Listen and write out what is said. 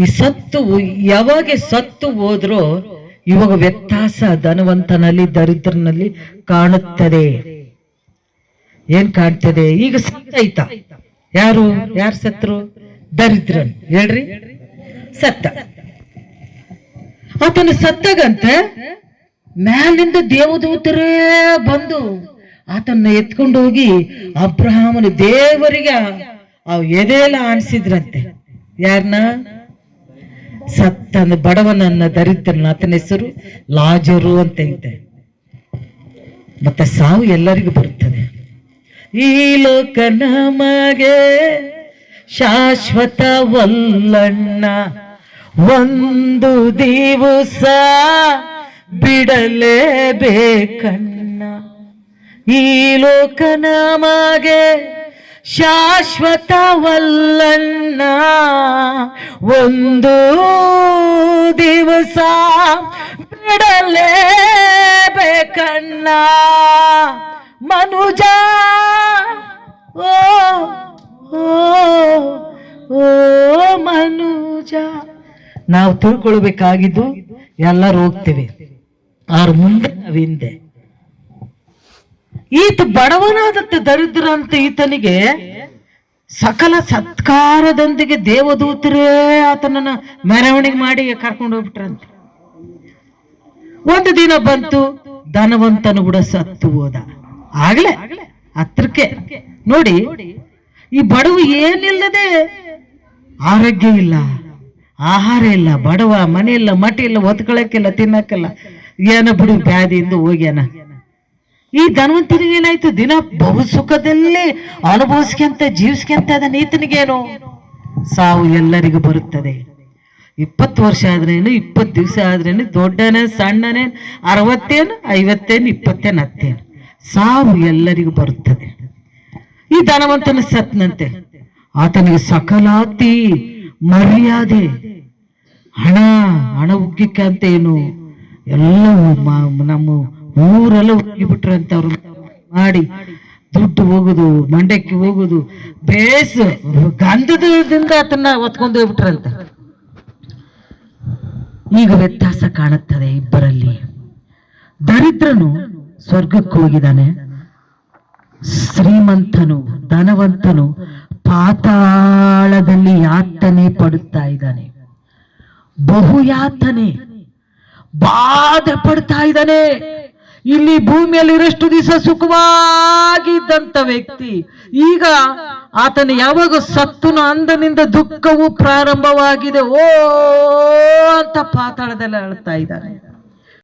ಈ ಸತ್ತು ಯಾವಾಗ ಸತ್ತು ಹೋದ್ರೋ ಇವಾಗ ವ್ಯತ್ಯಾಸ ಧನವಂತನಲ್ಲಿ ದರಿದ್ರನಲ್ಲಿ ಕಾಣುತ್ತದೆ. ಏನ್ ಕಾಣ್ತದೆ? ಈಗ ಸತ್ತಾಯ್ತ. ಯಾರು ಸತ್ರು? ದರಿದ್ರನ್. ಹೇಳ್ರಿ, ಸತ್ತ. ಆತನ ಸತ್ತಾಗಂತ ಮ್ಯಾಲಿಂದ ದೇವದೂತರೇ ಬಂದು ಆತನ್ನ ಎತ್ಕೊಂಡು ಹೋಗಿ ಅಬ್ರಹಾಮನ ದೇವರಿಗೆ ಎದೆಲ್ಲ ಆನಿಸಿದ್ರಂತೆ. ಯಾರನ್ನ? ಸತ್ತನ ಬಡವನನ್ನ, ದರಿದ್ರನ. ಆತನ ಹೆಸರು ಲಾಜರು ಅಂತ ಇದೆ. ಮತ್ತೆ ಸಾವು ಎಲ್ಲರಿಗೂ ಬರುತ್ತದೆ. ಈ ಲೋಕ ನಮಗೆ ಶಾಶ್ವತವಲ್ಲಣ್ಣ, ಒಂದು ದಿವಸ ಬಿಡಲೇಬೇಕಣ್ಣ. ಈ ಲೋಕ ನಮಗೆ ಶಾಶ್ವತವಲ್ಲಣ್ಣ, ಒಂದು ದಿವಸ ಬಿಡಲೇಬೇಕಣ್ಣ. ಮನುಜ ಓ ಓ ಓ ಮನುಜ, ನಾವು ತಿಳ್ಕೊಳ್ಬೇಕಾಗಿದ್ದು ಎಲ್ಲರೂ ಹೋಗ್ತೇವೆ, ಅವ್ರ ಮುಂದೆ ನಾವು ಹಿಂದೆ. ಈತ ಬಡವನಾದತ್ತ ದರಿದ್ರ ಅಂತ ಈತನಿಗೆ ಸಕಲ ಸತ್ಕಾರದೊಂದಿಗೆ ದೇವದೂತರೇ ಆತನನ್ನ ಮೆರವಣಿಗೆ ಮಾಡಿ ಕರ್ಕೊಂಡು ಹೋಗ್ಬಿಟ್ರಂತೆ. ಒಂದು ದಿನ ಬಂತು, ಧನವಂತನು ಕೂಡ ಸತ್ತು ಹೋದ. ಆಗ್ಲೇ ಹತ್ರಕ್ಕೆ ನೋಡಿ, ಈ ಬಡವ ಏನಿಲ್ಲದೆ, ಆರೋಗ್ಯ ಇಲ್ಲ, ಆಹಾರ ಇಲ್ಲ, ಬಡವ, ಮನೆ ಇಲ್ಲ, ಮಠ ಇಲ್ಲ, ಒತ್ಕೊಳಕ್ಕಿಲ್ಲ, ತಿನ್ನಕ್ಕಿಲ್ಲ, ಏನ ಬಿಡು ಬ್ಯಾಧಿಯಿಂದ ಹೋಗ್ಯಾನ. ಈ ಧನವಂತನಿಗೆ ಏನಾಯ್ತು? ದಿನ ಬಹು ಸುಖದಲ್ಲಿ ಅನುಭವಿಸ್ಕೊಂತ ಜೀವಿಸ್ಕೊಂತ ಅದನ್ನ. ಈತನಿಗೇನು? ಸಾವು ಎಲ್ಲರಿಗೂ ಬರುತ್ತದೆ. 20 ವರ್ಷ ಆದ್ರೇನು, 20 ದಿವಸ ಆದ್ರೇನು, ದೊಡ್ಡನೇ ಸಣ್ಣನೇ, 60 50 20 10 ಸಾವು ಎಲ್ಲರಿಗೂ ಬರುತ್ತದೆ. ಈ ಧನವಂತನ ಸತ್ನಂತೆ. ಆತನಿಗೆ ಸಕಲಾತಿ ಮರ್ಯಾದೆ, ಹಣ ಉಗ್ಗಿಕ್ಕೆ ಅಂತ ಏನು ಎಲ್ಲವೂ ನಮ್ಮ ಊರೆಲ್ಲ ಹೋಗಿಬಿಟ್ರಂತ. ಅವ್ರು ಮಾಡಿ ದುಡ್ಡು ಹೋಗುದು, ಮಂಡ್ಯಕ್ಕೆ ಹೋಗುದು, ಬೇಸು ಗಂಧದಿಂದ ಆತನ್ನ ಹೊತ್ಕೊಂಡು ಹೋಗ್ಬಿಟ್ರಂತ. ಈಗ ವ್ಯತ್ಯಾಸ ಕಾಣುತ್ತದೆ ಇಬ್ಬರಲ್ಲಿ. ದರಿದ್ರನು ಸ್ವರ್ಗಕ್ಕೆ ಹೋಗಿದ್ದಾನೆ, ಶ್ರೀಮಂತನು, ಧನವಂತನು ಪಾತಾಳದಲ್ಲಿ ಯಾತನೆ ಪಡುತ್ತಾ ಇದ್ದಾನೆ. ಬಹು ಯಾತನೆ, ಬಾಧೆ ಪಡ್ತಾ ಇದ್ದಾನೆ. ಇಲ್ಲಿ ಭೂಮಿಯಲ್ಲಿ ಇರಷ್ಟು ದಿವಸ ಸುಖವಾಗಿದ್ದಂತ ವ್ಯಕ್ತಿ ಈಗ ಆತನ ಯಾವಾಗ ಸತ್ತುನ ಅಂದನಿಂದ ದುಃಖವು ಪ್ರಾರಂಭವಾಗಿದೆ. ಓ ಅಂತ ಪಾತಾಳದಲ್ಲಿ ಅಳ್ತಾ ಇದ್ದಾನೆ.